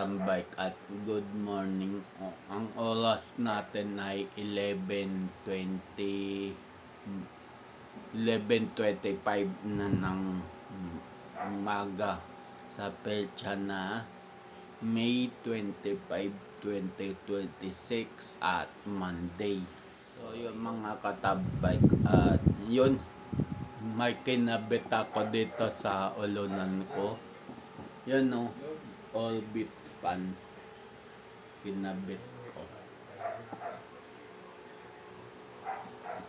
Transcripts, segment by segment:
katambay at good morning. Ang oras natin ay 11:25 na ng umaga sa petsa na May 25, 2026 at Monday. So yun mga katambay, at yun, may kinabit ako dito sa ulunan ko. Yan o, Orbit fan kinabit ko.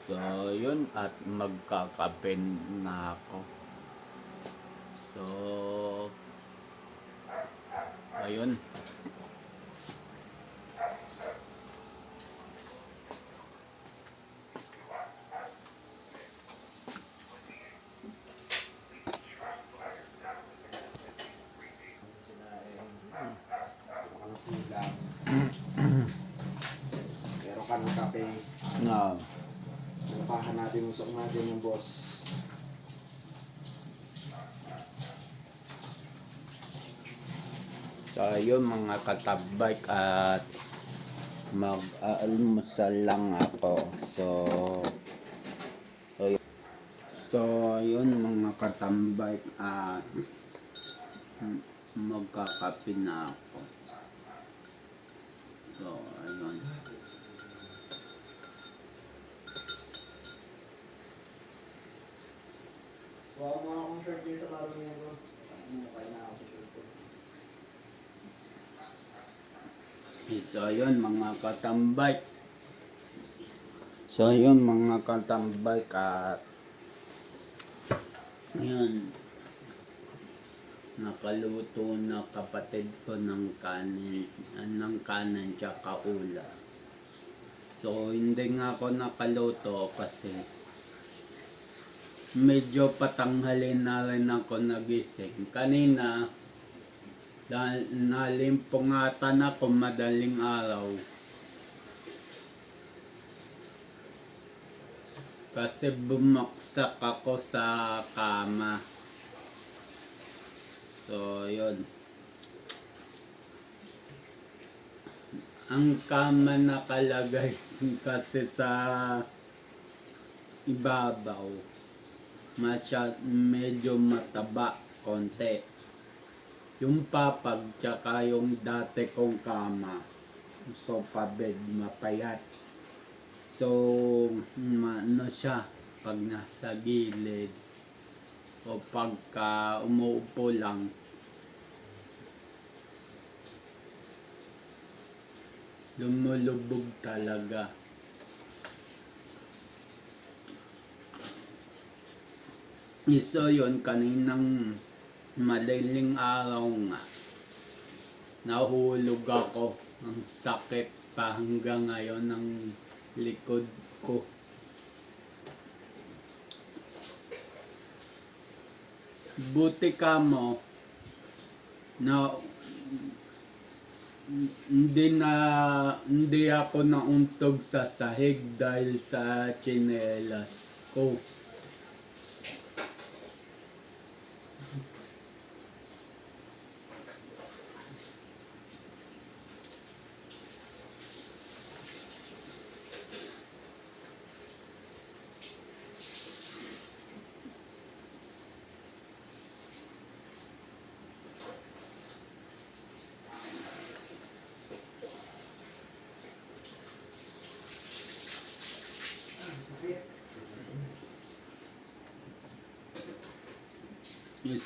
So yun, at magkakape na ako. So ayun. Pero ka ng kape. No. Napahan natin, usok natin yung boss. So yun mga katabay, at mag-almusal lang ako. So yun mga katambay, at magkakape na ako. So ayun. Huwag mo akong shirt din sa laro niya bro. Mukha na ako sa shirt ko. So yun mga katambay. So yun mga katambay, at yun, nakaluto na kapatid ko ng kanin tsaka ulam. So hindi nga ako nakaluto kasi medyo patanghalin na rin ako nagising. Kanina dahil nalimpungatan ako madaling araw kasi bumaksak ako sa kama. So yun, ang kama nakalagay kasi sa ibabaw, medyo mataba konti yung papag, tsaka yung dati kong kama, sofa bed, mapayat. So ano siya, pag nasa gilid o pagka umuupo lang, lumulubog talaga. So yun, kaninang madaling araw nga, nahulog ako. Ang sakit pa hanggang ngayon ng likod ko. Buti ka mo na hindi ako nauntog sa sahig dahil sa tsinelas ko.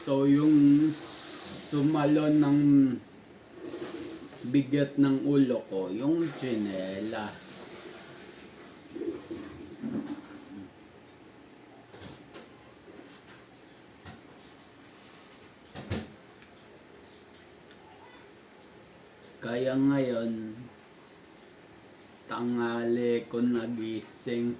So yung sumalon ng bigat ng ulo ko, yung tsinelas. Kaya ngayon, tanghali ko nagising.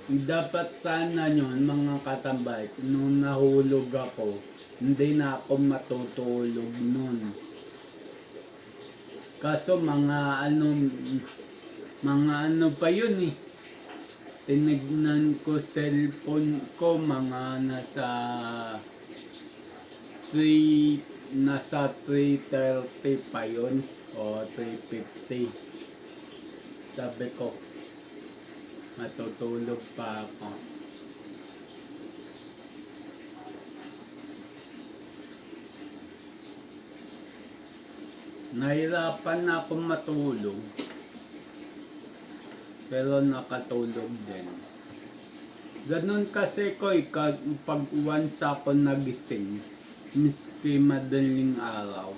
Dapat sana yun mga katambay, nung nahulog ako, hindi na ako matutulog nun. Kaso mga ano pa yun eh. tinignan ko cellphone ko mga nasa 3:30 pa yun o 3:50. Sabi ko, matutulog pa ako. Nahirapan na ako matulog. Pero nakatulog din. Ganun kasi ko, pag once ako nagising, miski madaling araw,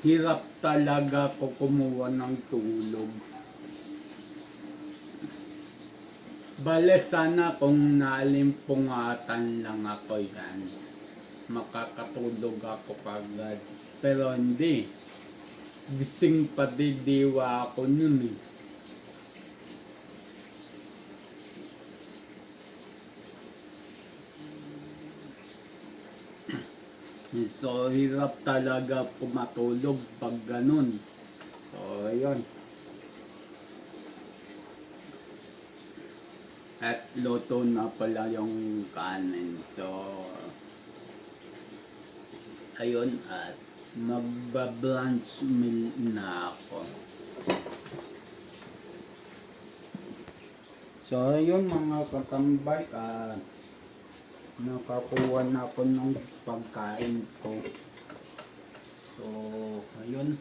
hirap talaga ko kumuha ng tulog. Bale sana kung naalimpungatan lang ako yan, makakatulog ako kagad. Pero hindi. Gising pa diwa ako nun eh. So, hirap talaga pumatulog pag ganun. So, ayun. At luto na pala yung kanin. So, ayun at magba-brunch meal na ako. So, ayun mga kakambay, nakakuha na ako ng pagkain ko. So, ayun.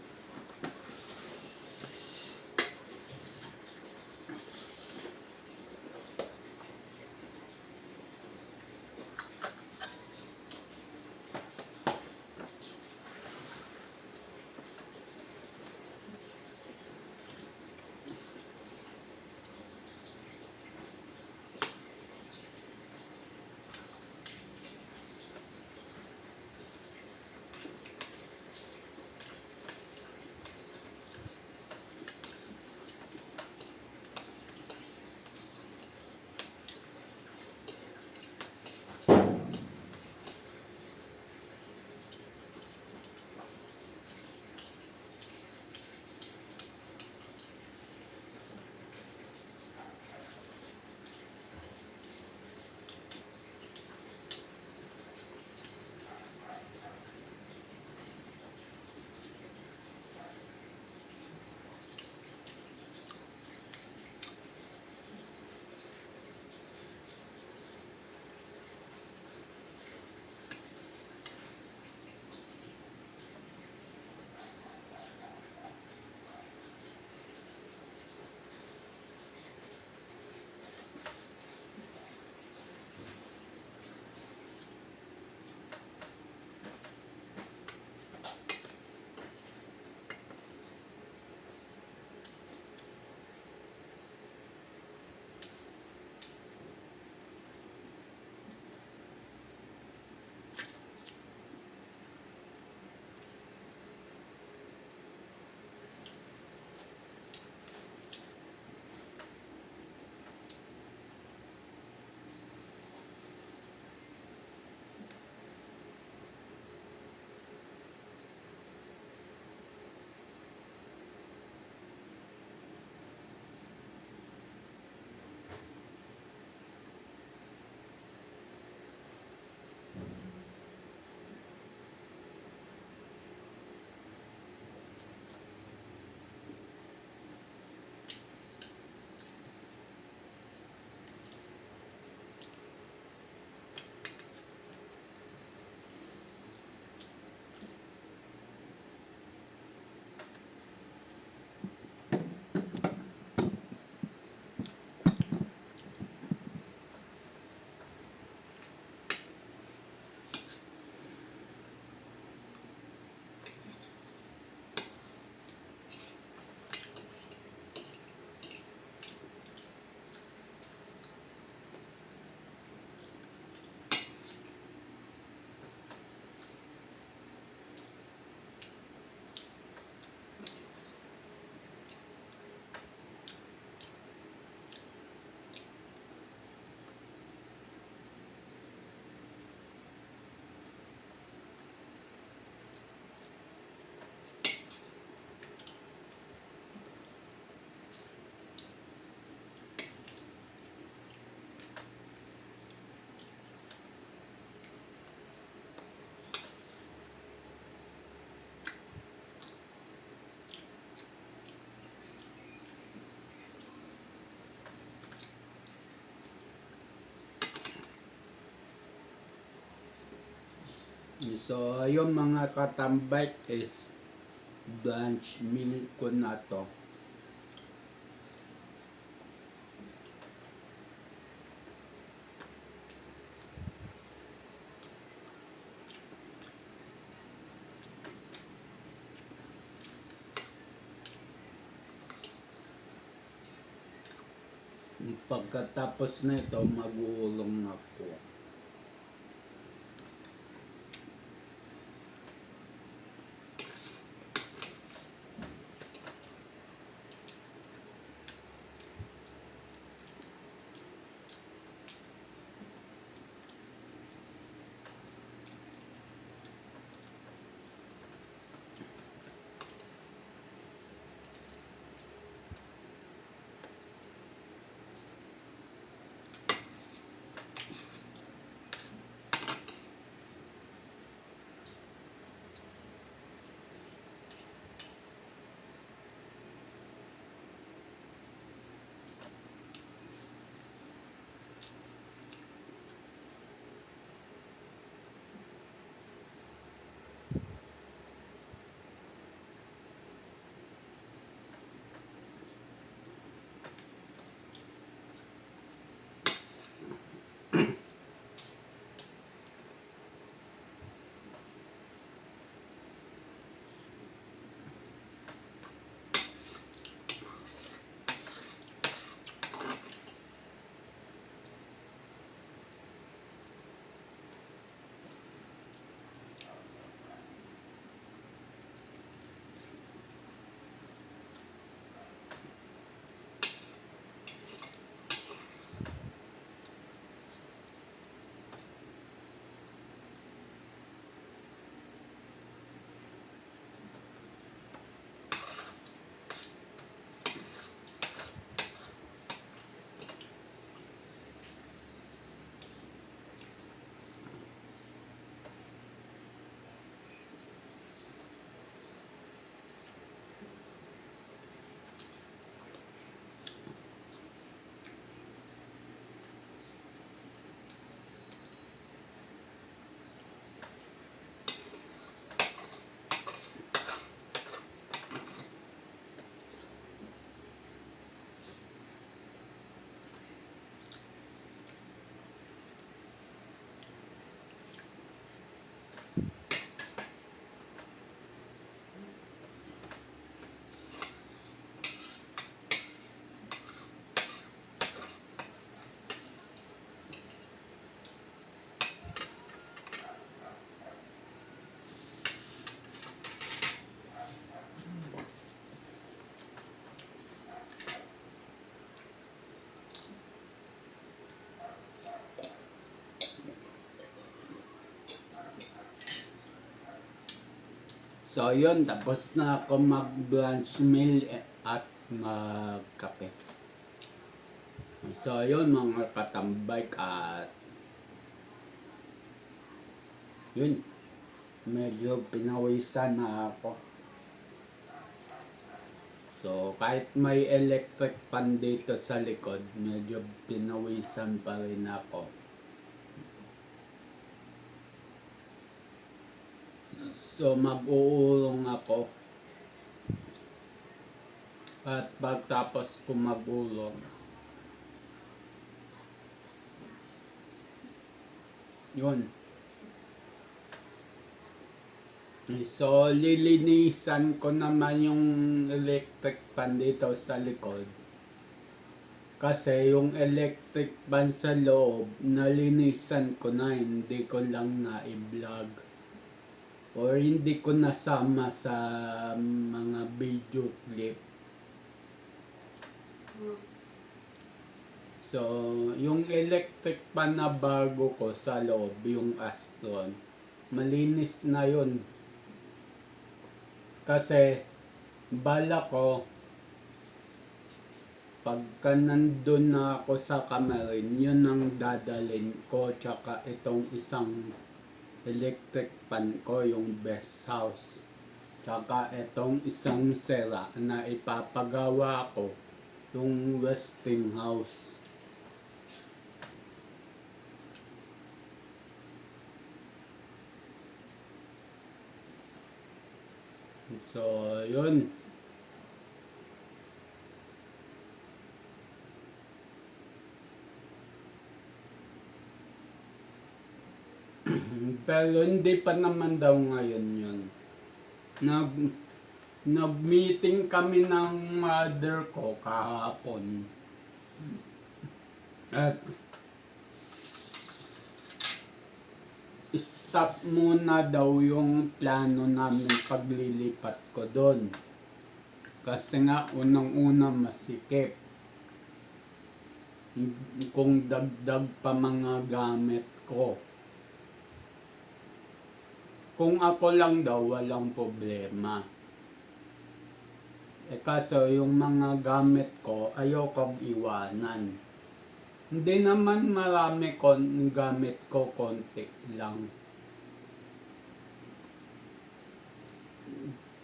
So, ayun mga katambay is blanch meal ko na to. Pagkatapos nito, mag-uulong ako. So, yun. Tapos na ako mag-brunch meal at magkape. So, yun mga katambay at yun. Medyo pinawisan na ako. So, kahit may electric fan dito sa likod, medyo pinawisan pa rin ako. So, mag-uulong ako. At pagtapos ko mag-ulong, yun. So, lilinisan ko naman yung electric fan dito sa likod. Kasi yung electric fan sa loob, nalinisan ko na, hindi ko lang na-i-vlog. Or hindi ko nasama sa mga video clip. So, yung electric pan na bago ko sa loob, yung Astron, malinis na yun. Kasi, bala ko, pagka nandun na ako sa Cameron, yun ang dadalhin ko, tsaka itong isang electric pan ko, yung Best House. Tsaka itong isang sera na ipapagawa ko, yung Westinghouse. So, yun. Pero hindi pa naman daw ngayon yun. Nag, Nag-meeting kami ng mother ko kahapon. At stop muna daw yung plano namin paglilipat ko doon. Kasi nga unang-una masikip. Kung dagdag pa mga gamit ko. Kung ako lang daw, walang problema. Kaso yung mga gamit ko, ayokong iwanan. Hindi naman marami gamit ko, konti lang.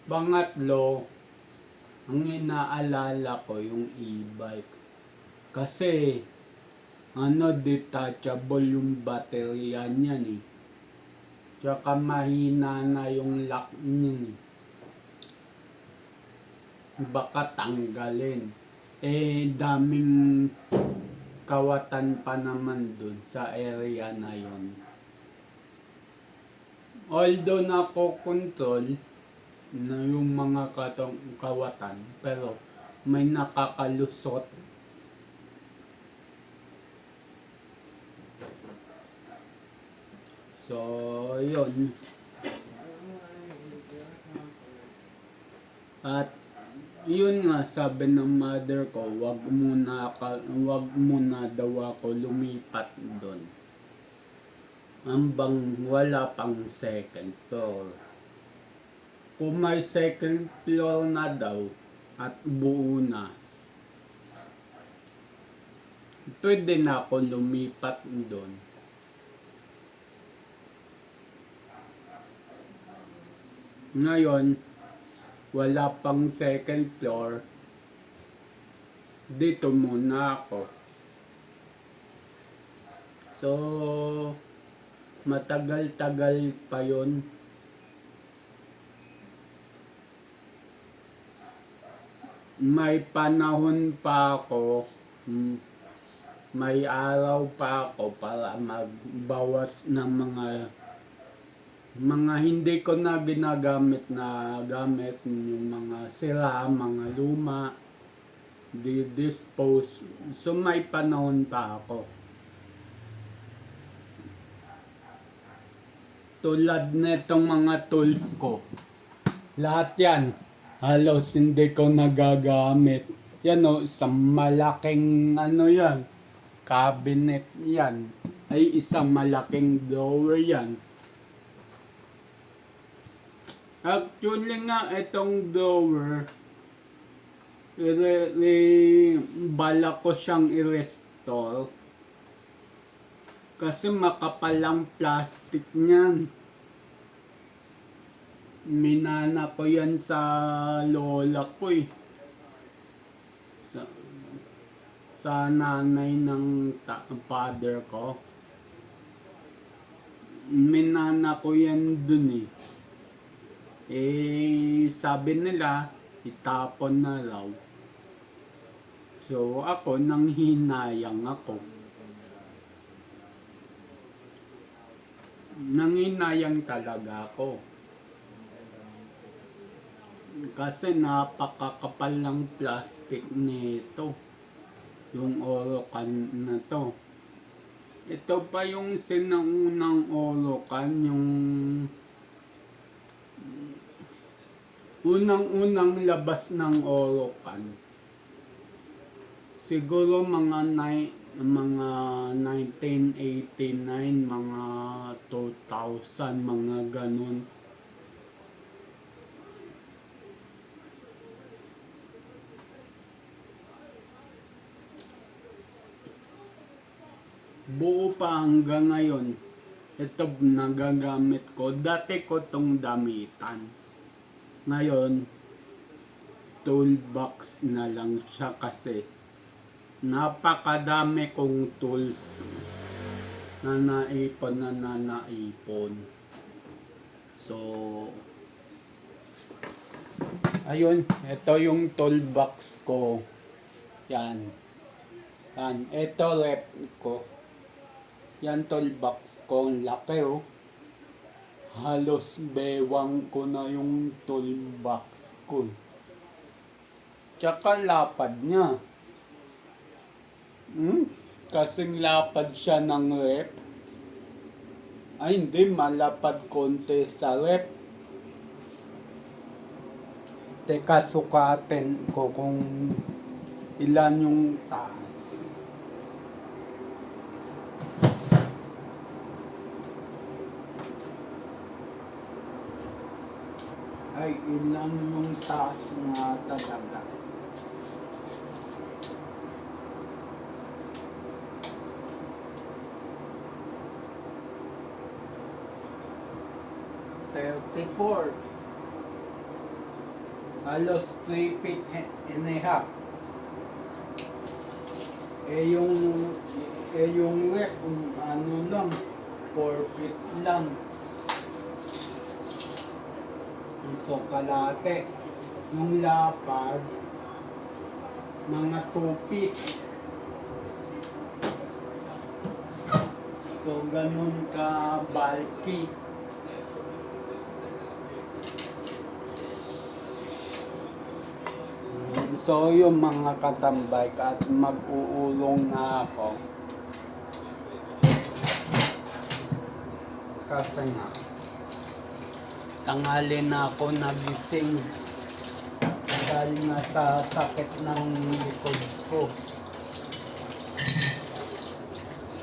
Pangatlo, ang inaalala ko yung e-bike. Kasi, detachable yung baterya niyan eh. Tsaka mahina na yung lock niyan eh. Baka tanggalin. Daming kawatan pa naman dun sa area na yon. Although nakokontrol na yung mga kawatan, pero may nakakalusot. So, yun. At yun nga, sabi ng mother ko, wag muna daw ako lumipat doon. Hanggang wala pang second floor. Kung may second floor na daw at buo na, pwede na ako lumipat doon. Ngayon, wala pang second floor, dito muna ako. So, matagal-tagal pa yon. May panahon pa ako, may araw pa ako para magbawas ng mga hindi ko na ginagamit na gamit, yung mga sira, mga luma, dispose. So may panahon pa ako. Tulad netong mga tools ko, lahat yan halos hindi ko nagagamit. Yan o, isang malaking yan, cabinet yan, ay isang malaking drawer yan. Actually nga, itong drawer, balak ko siyang i-restore. Kasi makapal ang plastic niyan. Minana ko yan sa lola ko eh. Sa nanay ng father ko. Minana ko yan dun eh. Sabi nila, itapon na raw. So, ako, nanghinayang ako. Nanghinayang talaga ako. Kasi napakakapal ng plastic nito. Yung Orocan na to. Ito pa yung sinaunang Orocan, yung unang-unang labas ng Orocan. Siguro mga 1989, mga 2000, mga ganun. Buo pa hanggang ngayon. Ito nagagamit ko. Dati ko tong damitan. Ngayon, toolbox na lang siya kasi napakadami kong tools na naipon. So, Ayun, ito yung toolbox ko. Yan. Yan, ito rep ko. Yan toolbox ko, ang laki oh. Halos bewang ko na yung toolbox ko. Tsaka lapad niya. Kasing lapad siya ng rep. Ay hindi, malapad konti sa rep. Teka, sukatin ko kung ilan yung taas. Ay, ilan yung taas nga talaga. $34. Halos 3 feet and a half. Yung rep, ano lang, 4 feet lang. So, kalate. Yung lapad, mga 2 feet. So, ganun ka bulky. So yung mga katambay at mag-uulong na ako kasi nga tanghali na ako nagising dahil nga sa sakit ng likod ko.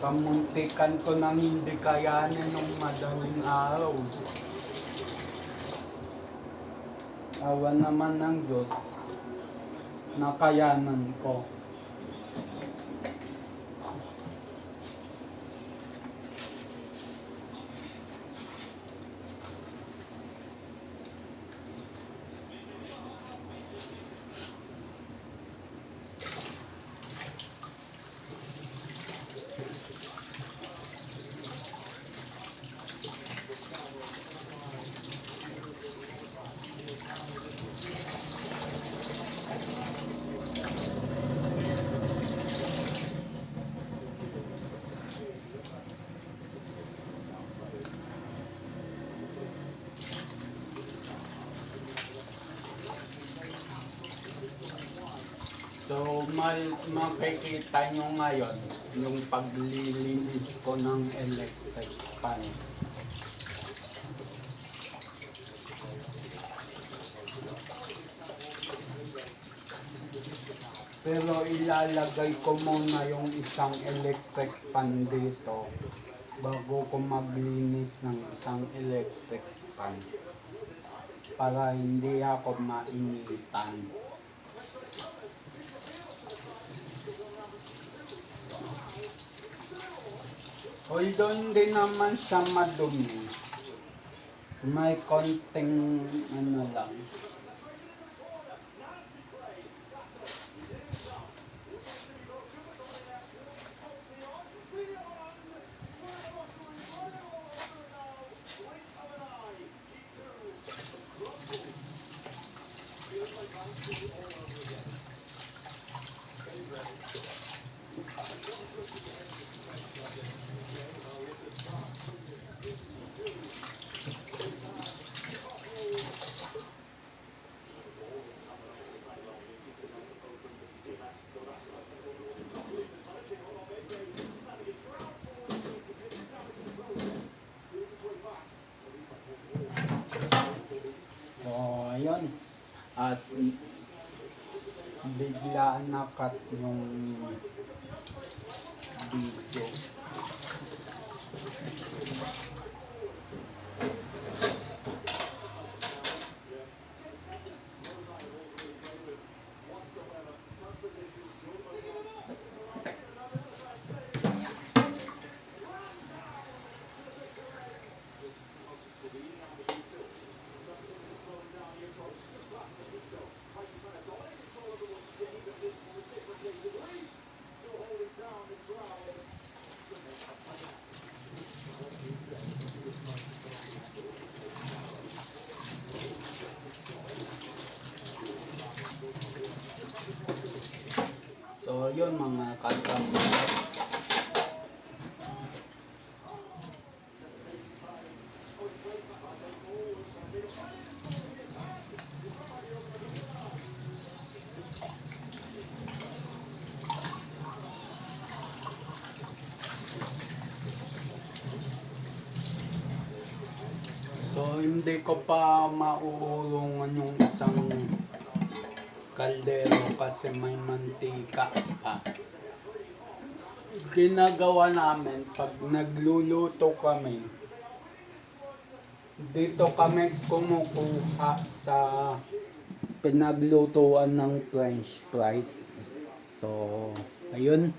Kamuntikan ko nang hindi kayanin ng madaling araw. Awa naman ng Diyos, nakayanan ko. So, makikita nyo ngayon yung paglilinis ko ng electric pan. Pero ilalagay ko muna yung isang electric pan dito bago ko maglinis ng isang electric pan para hindi ako mainitan. Although hindi naman siya madumi, may konting ano lang. So, ayun. At bigla nakat yung video. yun mga katambay. So hindi ko pa mauulungan yung isang kaldero kasi may mantika pa. Ginagawa namin pag nagluluto kami, dito kami kumukuha sa pinaglutuan ng French fries. So, ayun.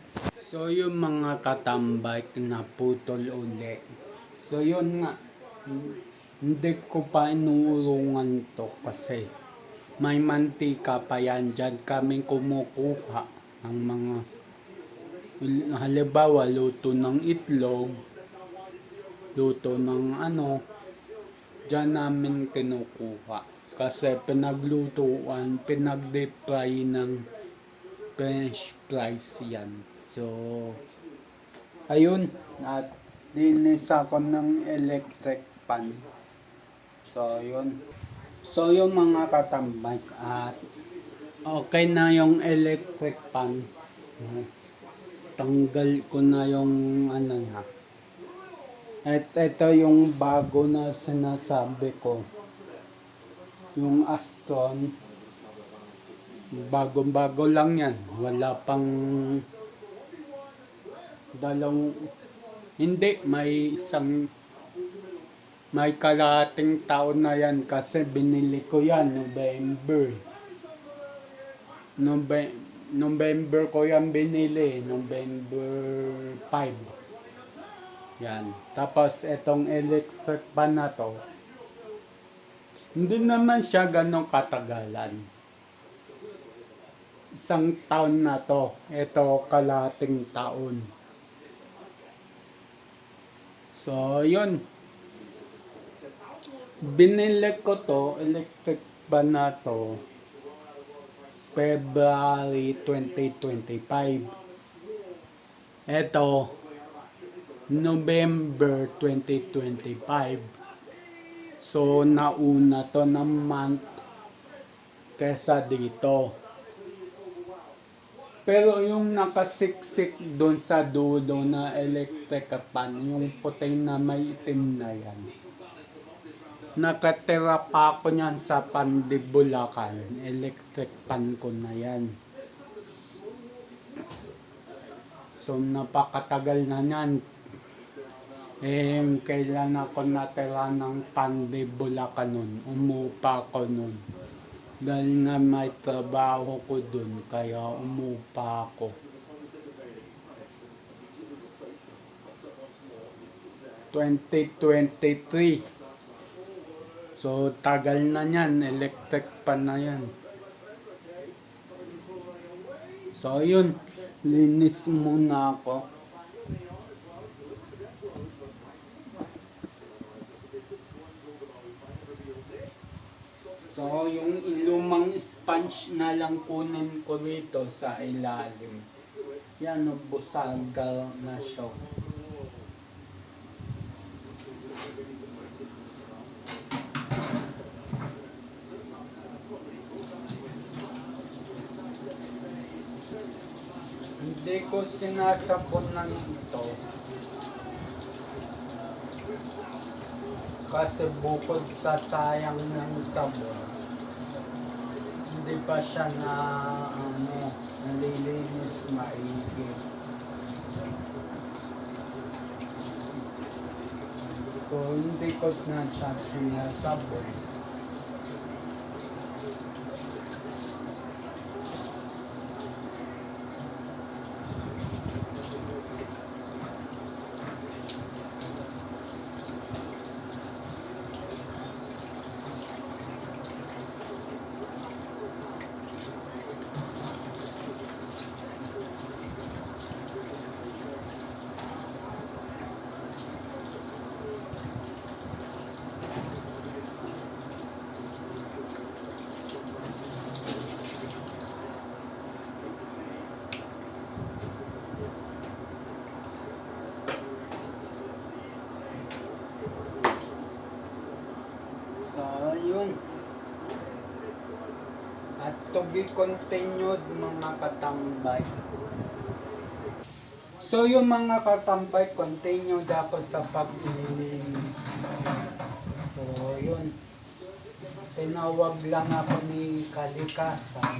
So, yung mga katambay na putol uli. So, yun nga. Hindi ko pa inuulungan to kasi may mantika pa yan. Diyan kami kumukuha ng mga halimbawa luto ng itlog, luto ng diyan namin kinukuha kasi pinaglutuan, pinag-deep fry ng French fries yan. So ayun, at linis ako ng electric pan. So yun. So yung mga katambay, at okay na yung electric pan. Tanggal ko na yung niya. At ito yung bago na sinasabi ko. Yung Astron. Bago-bago lang yan. Wala pang hindi, may kalahating taon na yan kasi binili ko yan November ko yan binili, November 5. Yan. Tapos etong electric pan na to, hindi naman siya ganong katagalan. Isang taon na to. Ito kalahating taon. So yun. Binili ko to, electric pan na to, February 2025. Ito, November 2025. So, nauna to ng month kesa dito. Pero yung nakasiksik doon sa dulo na electric pan, yung puting na may itim na yan, nakatira pa ako niyan sa Pandibulacan. Electric pan ko na yan. So, napakatagal na yan. Kailan ako natira ng Pandibulacan nun. Umupa ko nun. Dahil nga may trabaho ko dun, kaya umupa ako. (2023) So, tagal na yan. Electric pan na yan. So, yun. Linis muna ako. So, yung ilumang sponge na lang kunin ko dito sa ilalim. Yan, busagal na siya. Hindi ko sinasapon ng ito kasi bukod sa sayang ng sabon, hindi pa siya nalilinis maigi. So hindi ko na siya sinasabon. be continued mga katambay. So yung mga katambay, continued ako sa paglilinis. So yun, tinawag lang ako ni Kalikasan.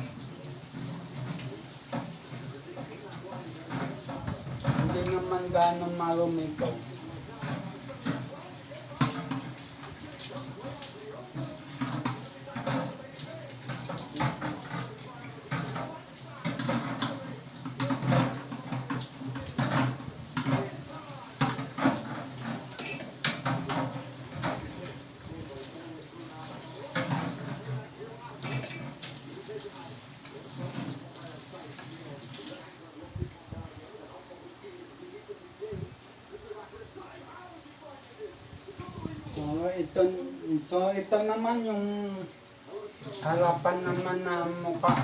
Hindi naman gano'ng marumi ko. So ito naman yung harapan naman na mukha.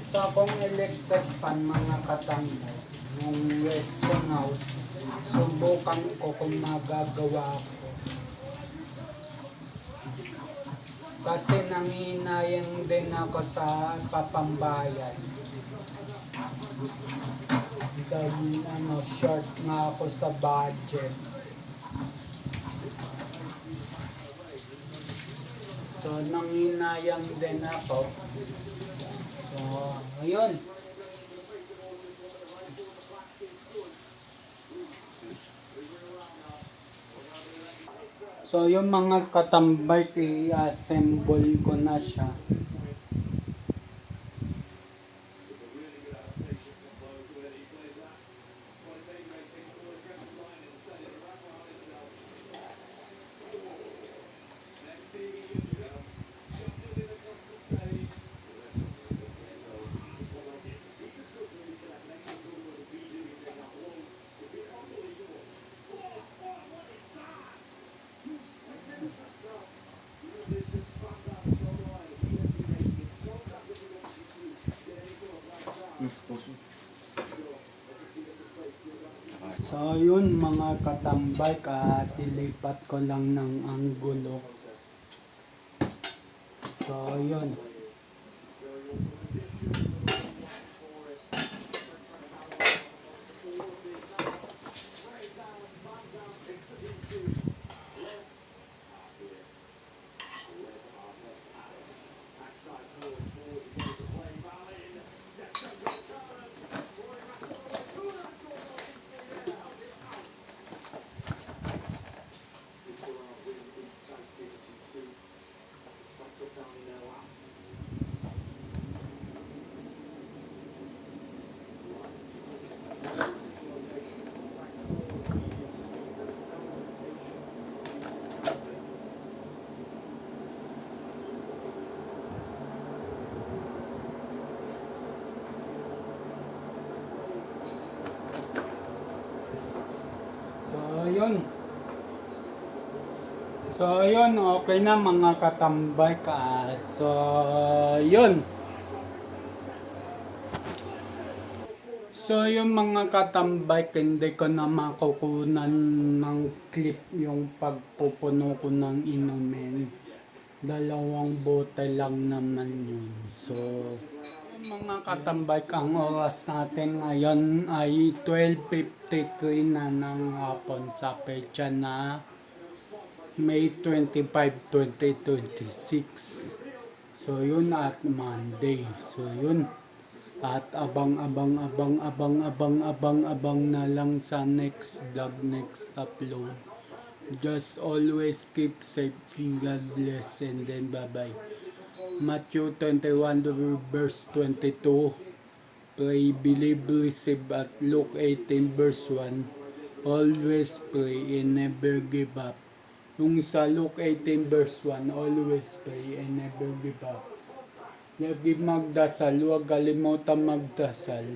Isa kong electric fan mga katambay, yung Westinghouse, subukan ko kung magagawa ko. Kasi nanginayang din ako sa papambayan. Dahil short nga ako sa budget. So nanginayang din ako. So, ayun. So, yung mga katambay, i-assemble ko na siya. So yun mga katambay, katilipat ko lang ng anggulo. So yun. So yun, okay na mga katambay ka. So yun. So yung mga katambay, hindi ko na makukunan ng clip yung pagpupuno ko ng inumin. 2 bote lang naman yun. So mga katambay, ang oras natin ngayon ay 12:53 na ng hapon sa petsa na May 25, 2026. So yun at Monday. So yun. At abang na lang sa next vlog, next upload. Just always keep safe. God bless and then bye-bye. Matthew 21 verse 22. Pray, believe, receive at Luke 18 verse 1. Always pray and never give up. Yung sa Luke 18 verse 1, always pray and never give up. Lagi magdasal, huwag kalimutan magdasal.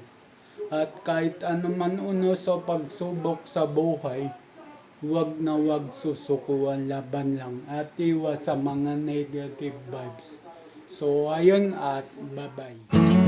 At kahit ano man unos o pagsubok sa buhay, huwag na huwag susukuan, laban lang at iwas sa mga negative vibes. So ayun at bye-bye.